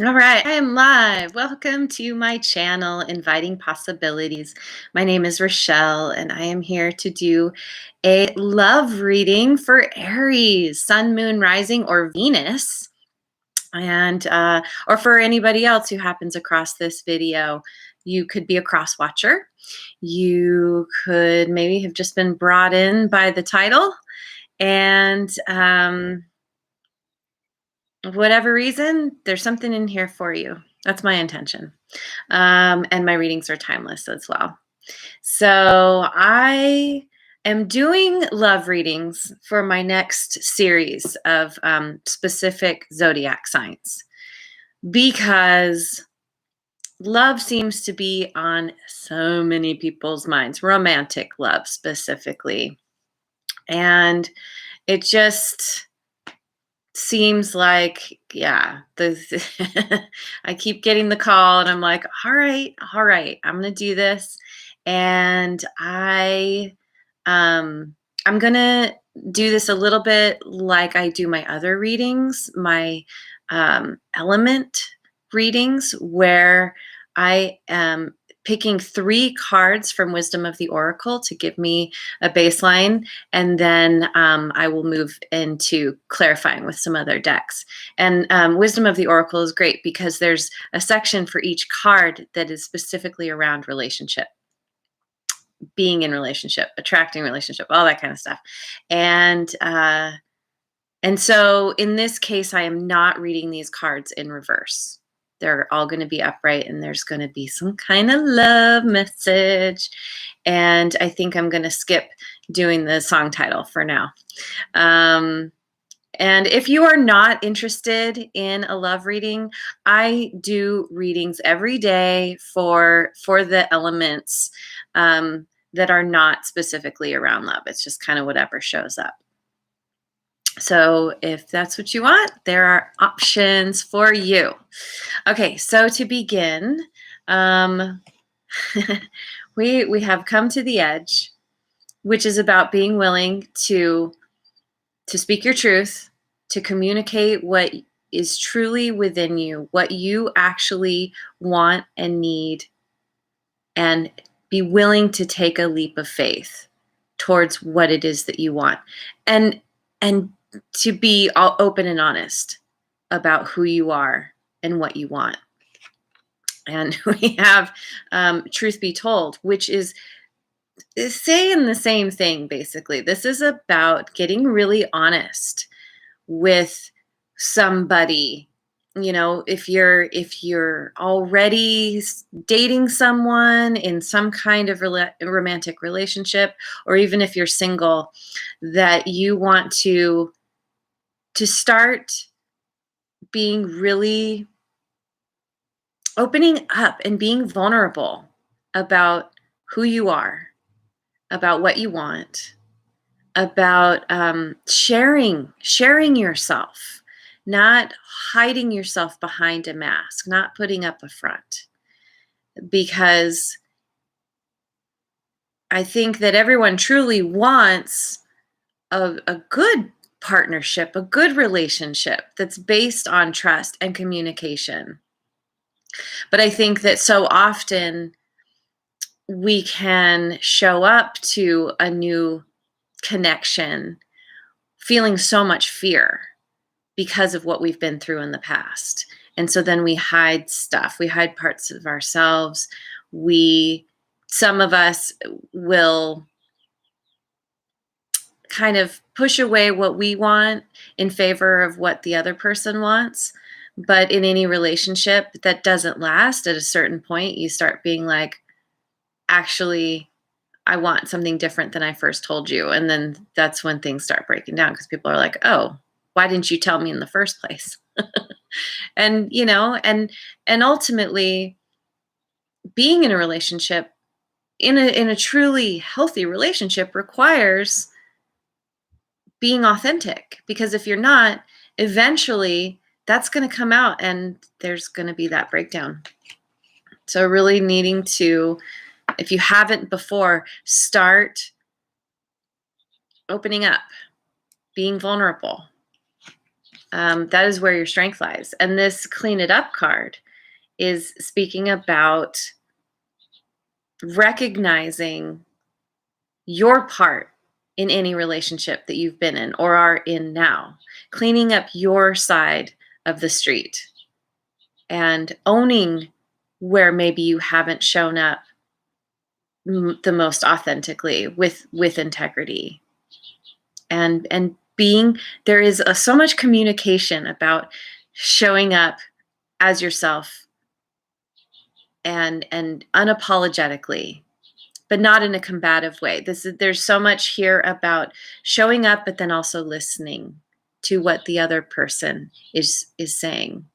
All right, I am live. Welcome to my channel, Inviting Possibilities. My name is Rochelle, and I am here to do a love reading for Aries, Sun, Moon, Rising, or Venus, and or for anybody else who happens across this video. You could be a cross watcher. You could maybe have just been brought in by the title, and whatever reason, there's something in here for you. That's my intention. And my readings are timeless as well. So I am doing love readings for my next series of specific zodiac signs because love seems to be on so many people's minds, romantic love specifically. And it just seems like, yeah, I keep getting the call and I'm like, all right, I'm going to do this. And I'm going to do this a little bit like I do my other readings, my element readings, where I am picking 3 cards from Wisdom of the Oracle to give me a baseline, and then I will move into clarifying with some other decks. And Wisdom of the Oracle is great because there's a section for each card that is specifically around relationship, being in relationship, attracting relationship, all that kind of stuff. And so in this case, I am not reading these cards in reverse. They're all going to be upright, and there's going to be some kind of love message. And I think I'm going to skip doing the song title for now. And if you are not interested in a love reading, I do readings every day for the elements that are not specifically around love. It's just kind of whatever shows up. So if that's what you want, there are options for you. Okay, so to begin, we have come to the edge, which is about being willing to speak your truth, to communicate what is truly within you, what you actually want and need, and be willing to take a leap of faith towards what it is that you want. And to be all open and honest about who you are and what you want. And we have Truth Be Told, which is saying the same thing, basically. This is about getting really honest with somebody. You know, if you're already dating someone in some kind of romantic relationship, or even if you're single, that you want to start being really opening up and being vulnerable about who you are, about what you want, about sharing yourself, not hiding yourself behind a mask, not putting up a front. Because I think that everyone truly wants a good partnership, a good relationship that's based on trust and communication. But I think that so often we can show up to a new connection feeling so much fear because of what we've been through in the past. And so then we hide stuff. We hide parts of ourselves. Some of us will kind of push away what we want in favor of what the other person wants. But in any relationship that doesn't last, at a certain point, you start being like, actually, I want something different than I first told you. And then that's when things start breaking down, because people are like, oh, why didn't you tell me in the first place? And, you know, and ultimately being in a relationship, in a truly healthy relationship, requires being authentic, because if you're not, eventually that's going to come out and there's going to be that breakdown. So really needing to, if you haven't before, start opening up, being vulnerable. That is where your strength lies. And this clean it up card is speaking about recognizing your part in any relationship that you've been in or are in now, cleaning up your side of the street and owning where maybe you haven't shown up the most authentically with integrity, and being there is so much communication about showing up as yourself and unapologetically, but not in a combative way. There's so much here about showing up, but then also listening to what the other person is saying,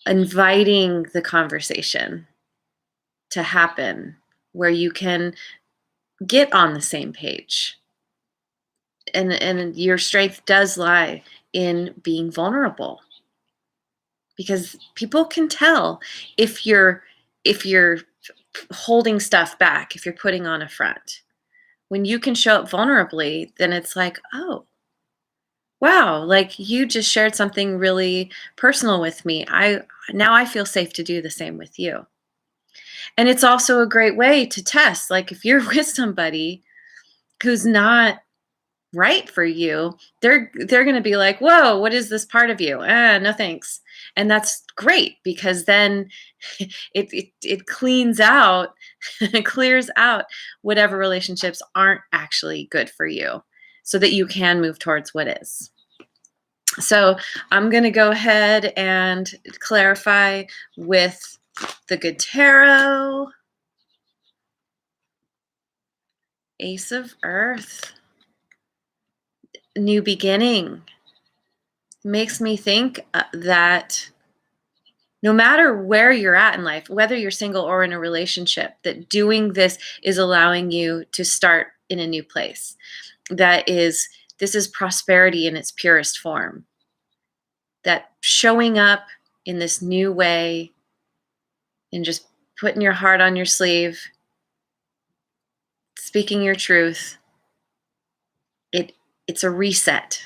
inviting the conversation to happen where you can get on the same page. And your strength does lie in being vulnerable, because people can tell if you're holding stuff back, if you're putting on a front. When you can show up vulnerably, then it's like, oh, wow, like you just shared something really personal with me. Now I feel safe to do the same with you. And it's also a great way to test, like if you're with somebody who's not right for you, they're going to be like, whoa, what is this part of you? No thanks. And that's great, because then it cleans out it clears out whatever relationships aren't actually good for you, so that you can move towards what is. So I'm going to go ahead and clarify with the good tarot. Ace of Earth. New beginning. Makes me think that no matter where you're at in life, whether you're single or in a relationship, that doing this is allowing you to start in a new place. This is prosperity in its purest form. That showing up in this new way and just putting your heart on your sleeve, speaking your truth, it's a reset.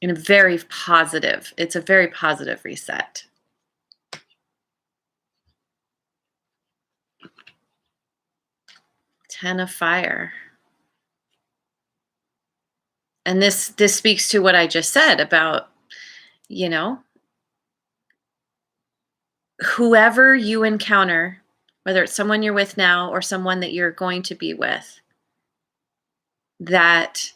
It's a very positive reset. Ten of Fire. And this speaks to what I just said about, whoever you encounter, whether it's someone you're with now or someone that you're going to be with, that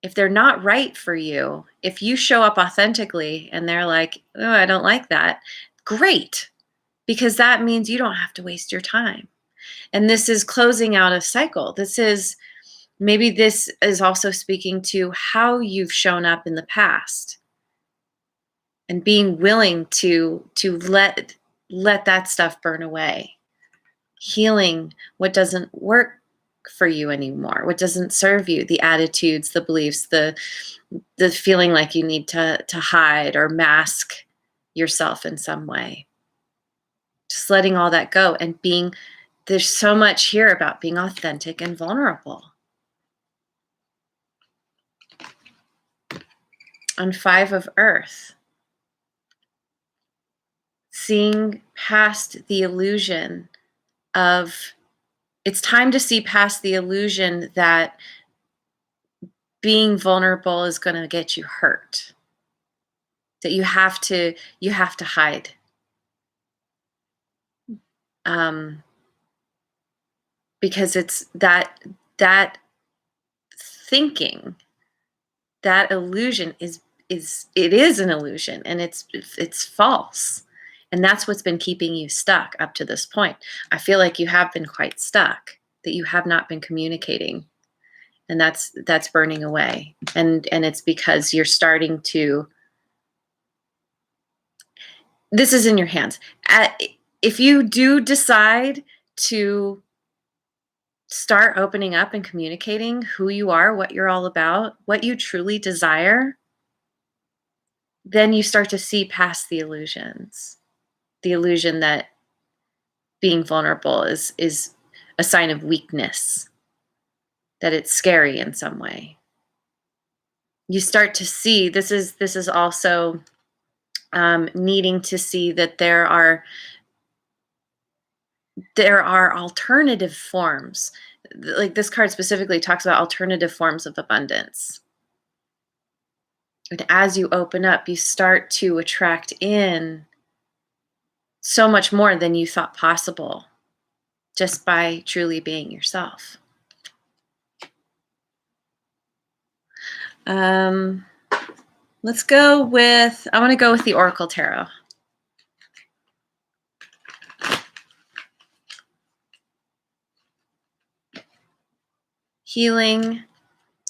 if they're not right for you, if you show up authentically and they're like, oh, I don't like that, great, because that means you don't have to waste your time. And this is closing out a cycle. Maybe this is also speaking to how you've shown up in the past and being willing to let that stuff burn away. Healing what doesn't work for you anymore, what doesn't serve you, the attitudes, the beliefs, the feeling like you need to hide or mask yourself in some way. Just letting all that go and there's so much here about being authentic and vulnerable. On Five of Earth, seeing past the illusion of, it's time to see past the illusion that being vulnerable is going to get you hurt, that you have to hide. Because it's that thinking, that illusion is an illusion, and it's false. And that's what's been keeping you stuck up to this point. I feel like you have been quite stuck, that you have not been communicating. And that's burning away. And it's because you're starting to, this is in your hands. If you do decide to start opening up and communicating who you are, what you're all about, what you truly desire, then you start to see past the illusions. The illusion that being vulnerable is a sign of weakness, that it's scary in some way. you start to see, this is also needing to see that there are alternative forms. Like this card specifically talks about alternative forms of abundance. And as you open up, you start to attract in so much more than you thought possible just by truly being yourself. Let's go with, I want to go with the Oracle Tarot. Healing,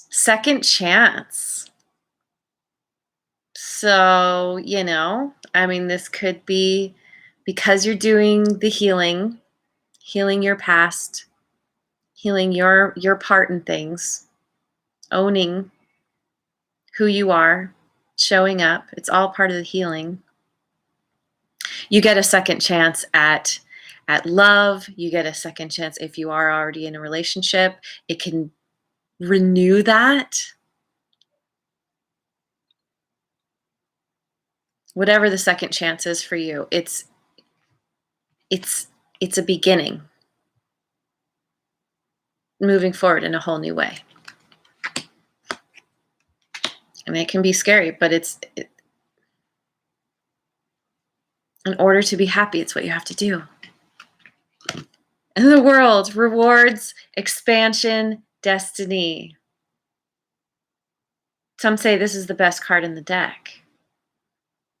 second chance. So, I mean, this could be because you're doing the healing your past, healing your part in things, owning who you are, showing up. It's all part of the healing. You get a second chance at love. You get a second chance if you are already in a relationship. It can renew that. Whatever the second chance is for you, it's a beginning. Moving forward in a whole new way. I mean, it can be scary, but in order to be happy, it's what you have to do. And the world, rewards, expansion, destiny. Some say this is the best card in the deck.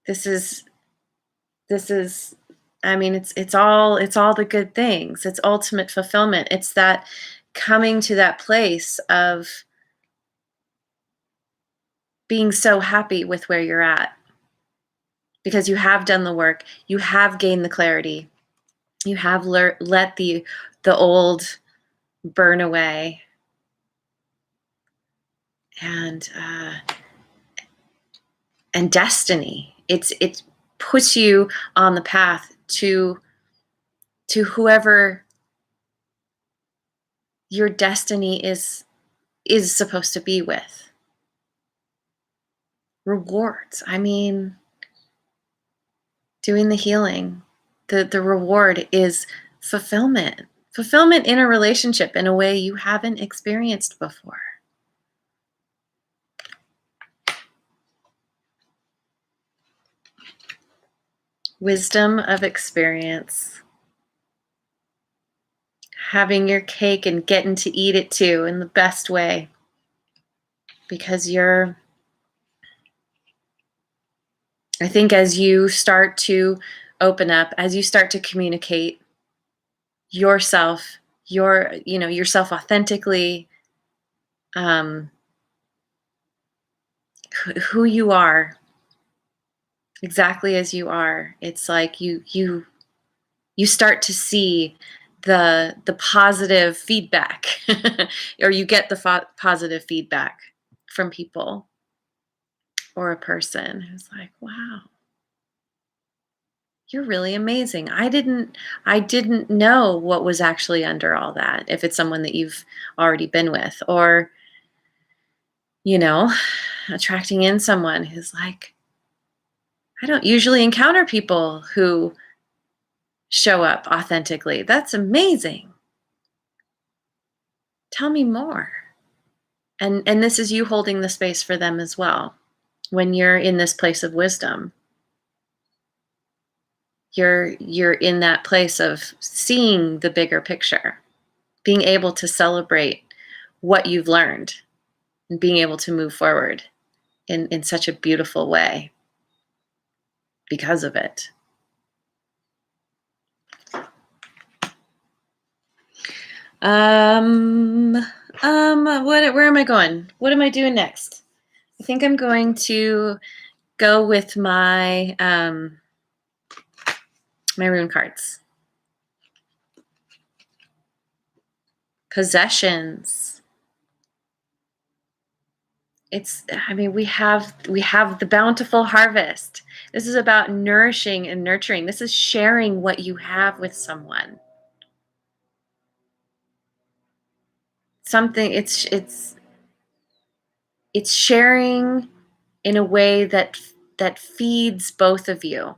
This is, I mean, it's all the good things. It's ultimate fulfillment. It's that coming to that place of being so happy with where you're at. Because you have done the work, you have gained the clarity, you have let the old burn away, and destiny. It puts you on the path to whoever your destiny is supposed to be with. Rewards. I mean, doing the healing, the reward is fulfillment. Fulfillment in a relationship in a way you haven't experienced before. Wisdom of experience. Having your cake and getting to eat it too in the best way. Because I think as you start to open up, as you start to communicate yourself, yourself authentically, who you are, exactly as you are, it's like you start to see the positive feedback, or you get the positive feedback from people or a person who's like, wow, you're really amazing. I didn't know what was actually under all that, if it's someone that you've already been with, or attracting in someone who's like, I don't usually encounter people who show up authentically. That's amazing. Tell me more. And this is you holding the space for them as well. When you're in this place of wisdom, you're in that place of seeing the bigger picture, being able to celebrate what you've learned, and being able to move forward in such a beautiful way because of it. Where am I going? What am I doing next? I think I'm going to go with my my rune cards. Possessions. We have the bountiful harvest. This is about nourishing and nurturing. This is sharing what you have with someone. Something, it's it's sharing in a way that feeds both of you.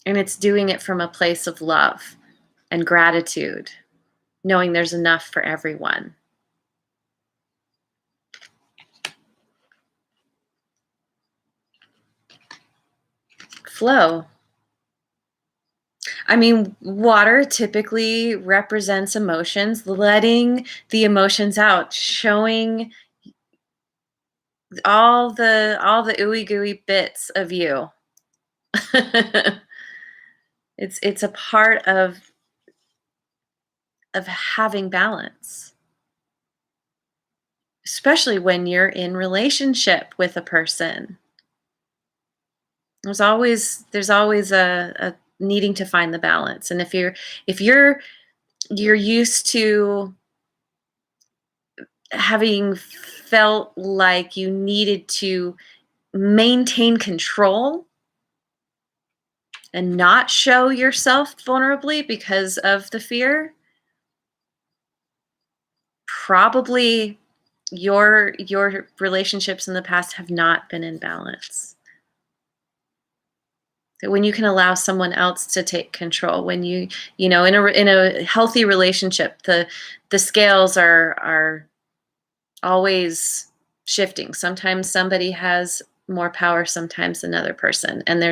And it's doing it from a place of love and gratitude, knowing there's enough for everyone. Flow. I mean, water typically represents emotions, letting the emotions out, showing all the ooey gooey bits of you. It's a part of having balance, especially when you're in relationship with a person. There's always a needing to find the balance. And if you're used to having felt like you needed to maintain control and not show yourself vulnerably because of the fear, probably your relationships in the past have not been in balance. That when you can allow someone else to take control, when you know, in a healthy relationship, the scales are always shifting. Sometimes somebody has more power, sometimes another person, and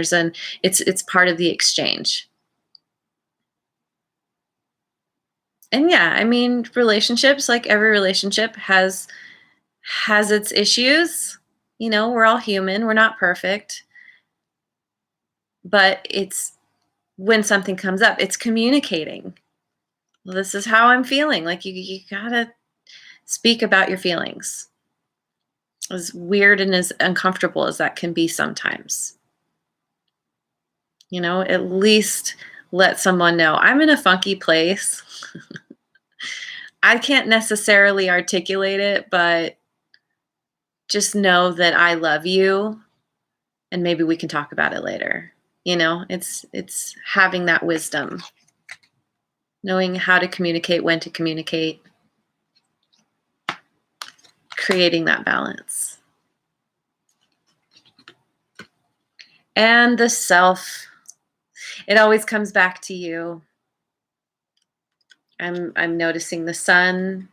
it's part of the exchange. And yeah, I mean, relationships, like every relationship, has its issues. You know, we're all human, we're not perfect. But it's when something comes up, it's communicating. Well, this is how I'm feeling. Like you gotta speak about your feelings. As weird and as uncomfortable as that can be sometimes. You know, at least let someone know I'm in a funky place. I can't necessarily articulate it, but just know that I love you and maybe we can talk about it later. You know, it's having that wisdom, knowing how to communicate, when to communicate, creating that balance. And the self, it always comes back to you. I'm noticing the sun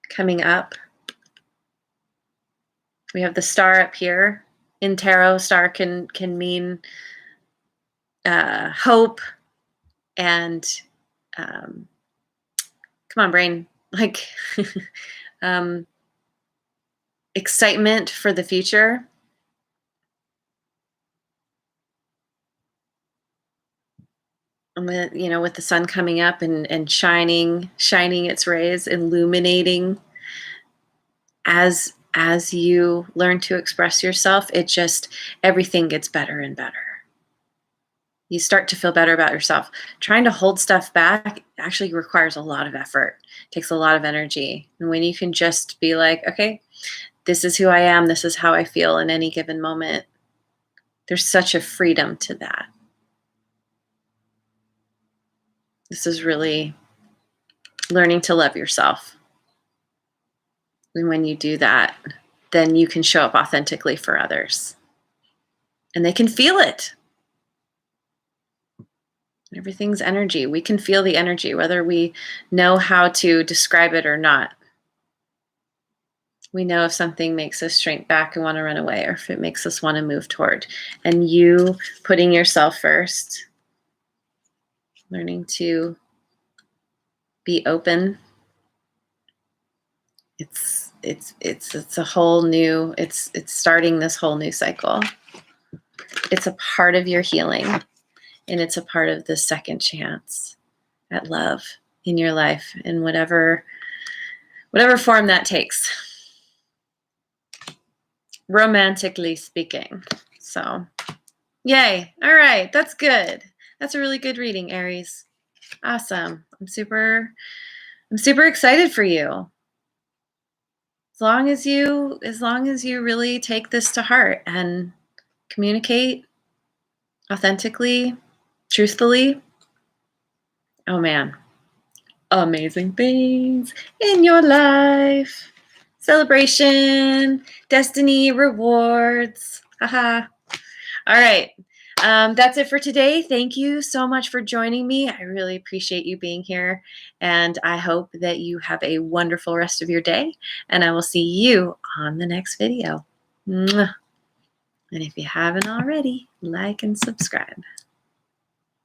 coming up. We have the star up here. In tarot, star can mean hope and come on, brain, like excitement for the future. And with the sun coming up and shining its rays, illuminating as you learn to express yourself, everything gets better and better. You start to feel better about yourself. Trying to hold stuff back actually requires a lot of effort, takes a lot of energy. And when you can just be like, okay, this is who I am, this is how I feel in any given moment, there's such a freedom to that. This is really learning to love yourself. And when you do that, then you can show up authentically for others. And they can feel it. Everything's energy. We can feel the energy, whether we know how to describe it or not. We know if something makes us shrink back and want to run away, or if it makes us want to move toward. And you putting yourself first, learning to be open. It's a whole new, it's starting this whole new cycle. It's a part of your healing, and it's a part of the second chance at love in your life, in whatever form that takes, romantically speaking. So yay. All right, that's good. That's a really good reading, Aries. Awesome. I'm super excited for you. As long as you really take this to heart and communicate authentically, truthfully, oh man, amazing things in your life. Celebration, destiny, rewards. Haha. All right. That's it for today. Thank you so much for joining me. I really appreciate you being here. And I hope that you have a wonderful rest of your day. And I will see you on the next video. Mwah. And if you haven't already, like and subscribe.